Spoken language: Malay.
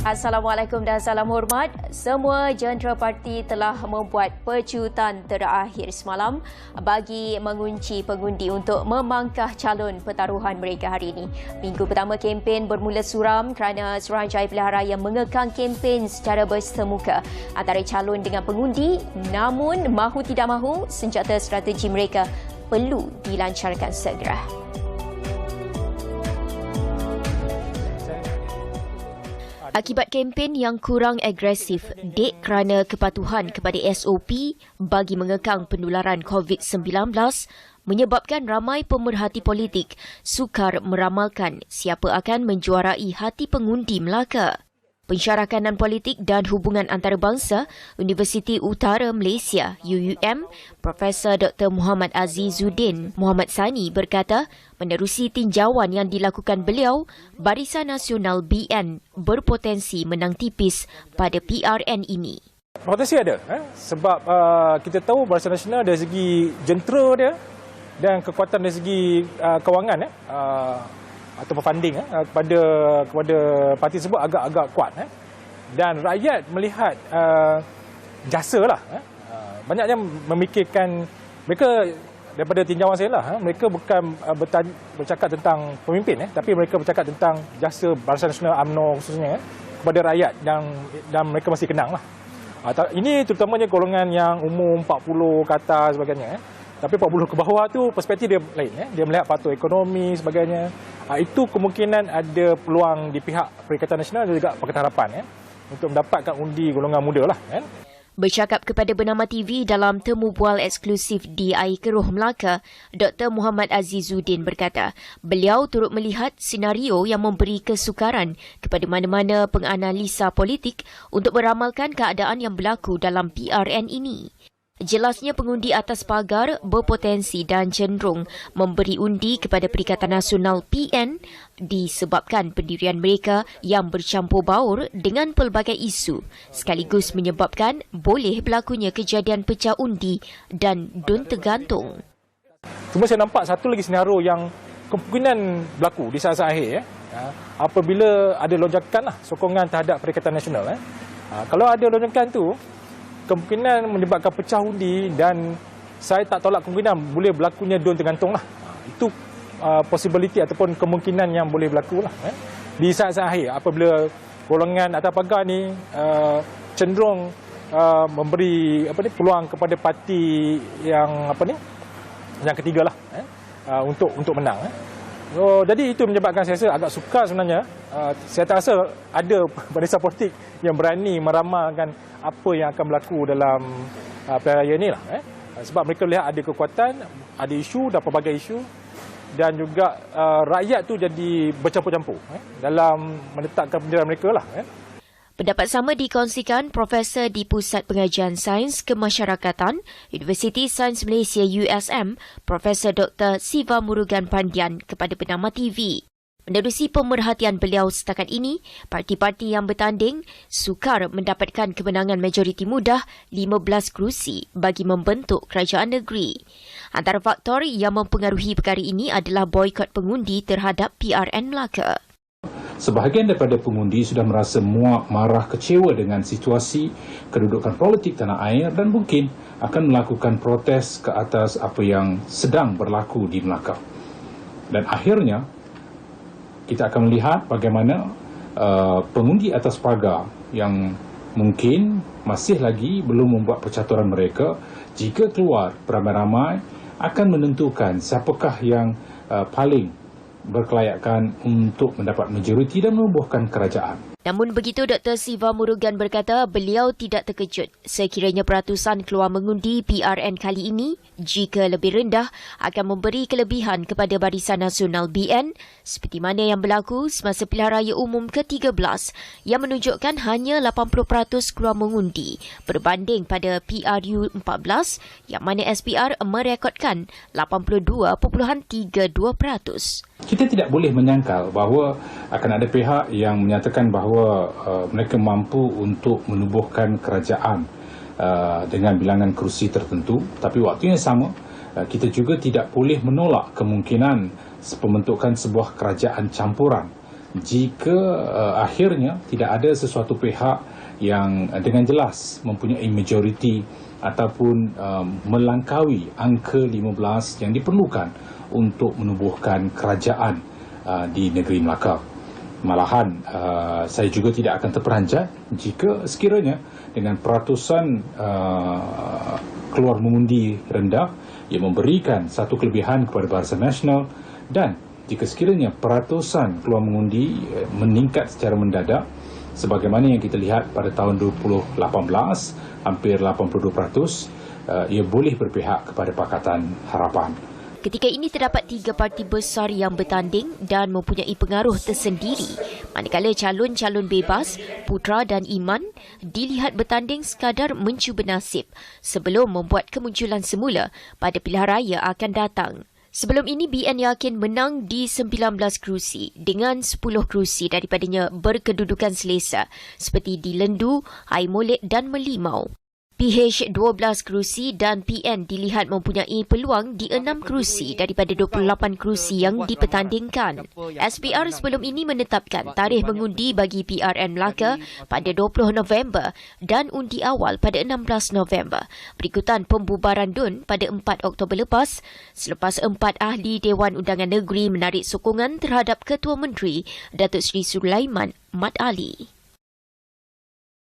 Assalamualaikum dan salam hormat. Semua jentera parti telah membuat pecutan terakhir semalam bagi mengunci pengundi untuk memangkah calon pertaruhan mereka hari ini. Minggu pertama kempen bermula suram kerana Suruhanjaya Pilihan Raya mengekang kempen secara bersemuka antara calon dengan pengundi, namun mahu tidak mahu senjata strategi mereka perlu dilancarkan segera. Akibat kempen yang kurang agresif, dek kerana kepatuhan kepada SOP bagi mengekang penularan COVID-19 menyebabkan ramai pemerhati politik sukar meramalkan siapa akan menjuarai hati pengundi Melaka. Pensyarakanan Politik dan Hubungan Antarabangsa Universiti Utara Malaysia UUM, Profesor Dr. Muhammad Azizuddin Muhammad Sani berkata, menerusi tinjauan yang dilakukan beliau, Barisan Nasional BN berpotensi menang tipis pada PRN ini. Potensi ada, sebab kita tahu Barisan Nasional dari segi jentera dia dan kekuatan dari segi kewangan ataupun funding kepada parti tersebut agak kuat. Dan rakyat melihat jasa lah. Banyaknya memikirkan, mereka daripada tinjauan saya lah, mereka bukan bercakap tentang pemimpin, tapi mereka bercakap tentang jasa Barisan Nasional UMNO khususnya kepada rakyat dan mereka masih kenang lah. Ini terutamanya golongan yang umur 40 ke atas sebagainya. Tapi 40 ke bawah tu perspektif dia lain. Dia melihat faktor ekonomi sebagainya. Itu kemungkinan ada peluang di pihak Perikatan Nasional dan juga Pakatan Harapan untuk mendapatkan undi golongan muda lah. Bercakap kepada Bernama TV dalam temu bual eksklusif di Air Keruh Melaka, Dr. Muhammad Azizuddin berkata, beliau turut melihat senario yang memberi kesukaran kepada mana-mana penganalisa politik untuk meramalkan keadaan yang berlaku dalam PRN ini. Jelasnya pengundi atas pagar berpotensi dan cenderung memberi undi kepada Perikatan Nasional PN disebabkan pendirian mereka yang bercampur baur dengan pelbagai isu sekaligus menyebabkan boleh berlakunya kejadian pecah undi dan dun tergantung. Cuma saya nampak satu lagi senario yang kemungkinan berlaku di saat-saat akhir apabila ada lonjakan sokongan terhadap Perikatan Nasional. Kalau ada lonjakan tu, kemungkinan menyebabkan pecah undi dan saya tak tolak kemungkinan boleh berlakunya dun tergantung lah. Itu possibility ataupun kemungkinan yang boleh berlaku lah. Di saat-saat akhir apabila golongan atas pagar ni cenderung memberi peluang kepada parti yang yang ketiga lah untuk menang. Jadi itu menyebabkan saya rasa agak sukar sebenarnya. Saya tak rasa ada barisan politik yang berani meramalkan apa yang akan berlaku dalam pilihan raya ini lah. Sebab mereka lihat ada kekuatan, ada isu dan pelbagai isu dan juga rakyat tu jadi bercampur-campur dalam menetapkan pendirian mereka lah. Pendapat sama dikongsikan Profesor di Pusat Pengajian Sains Kemasyarakatan Universiti Sains Malaysia USM, Profesor Dr. Siva Murugan Pandian kepada Bernama TV. Menerusi pemerhatian beliau setakat ini, parti-parti yang bertanding sukar mendapatkan kemenangan majoriti mudah 15 kerusi bagi membentuk kerajaan negeri. Antara faktor yang mempengaruhi perkara ini adalah boikot pengundi terhadap PRN Melaka. Sebahagian daripada pengundi sudah merasa muak, marah, kecewa dengan situasi kedudukan politik tanah air dan mungkin akan melakukan protes ke atas apa yang sedang berlaku di Melaka. Dan akhirnya, kita akan melihat bagaimana pengundi atas pagar yang mungkin masih lagi belum membuat percaturan mereka, jika keluar beramai-ramai akan menentukan siapakah yang paling berkelayakan untuk mendapat majoriti dan menubuhkan kerajaan. Namun begitu, Dr. Siva Murugan berkata beliau tidak terkejut sekiranya peratusan keluar mengundi PRN kali ini jika lebih rendah akan memberi kelebihan kepada Barisan Nasional BN seperti mana yang berlaku semasa pilihan raya umum ke-13 yang menunjukkan hanya 80% keluar mengundi berbanding pada PRU 14 yang mana SPR merekodkan 82.32%. Kita tidak boleh menyangkal bahawa akan ada pihak yang menyatakan bahawa mereka mampu untuk menubuhkan kerajaan dengan bilangan kerusi tertentu. Tapi waktu yang sama, kita juga tidak boleh menolak kemungkinan pembentukan sebuah kerajaan campuran jika akhirnya tidak ada sesuatu pihak yang dengan jelas mempunyai majoriti ataupun melangkaui angka 15 yang diperlukan untuk menubuhkan kerajaan di negeri Melaka. Malahan, saya juga tidak akan terperanjat jika sekiranya dengan peratusan keluar mengundi rendah yang memberikan satu kelebihan kepada Barisan Nasional, dan jika sekiranya peratusan keluar mengundi meningkat secara mendadak sebagaimana yang kita lihat pada tahun 2018 hampir 82%, ia boleh berpihak kepada Pakatan Harapan. Ketika ini terdapat 3 parti besar yang bertanding dan mempunyai pengaruh tersendiri, manakala calon-calon bebas, Putra dan Iman dilihat bertanding sekadar mencuba nasib sebelum membuat kemunculan semula pada pilihan raya akan datang. Sebelum ini, BN yakin menang di 19 kerusi dengan 10 kerusi daripadanya berkedudukan selesa seperti di Lendu, Air Molek dan Melimau. PH 12 kerusi dan PN dilihat mempunyai peluang di 6 kerusi daripada 28 kerusi yang dipertandingkan. SPR sebelum ini menetapkan tarikh mengundi bagi PRN Melaka pada 20 November dan undi awal pada 16 November. Berikutan pembubaran DUN pada 4 Oktober lepas selepas 4 ahli Dewan Undangan Negeri menarik sokongan terhadap Ketua Menteri Datuk Seri Sulaiman Mat Ali.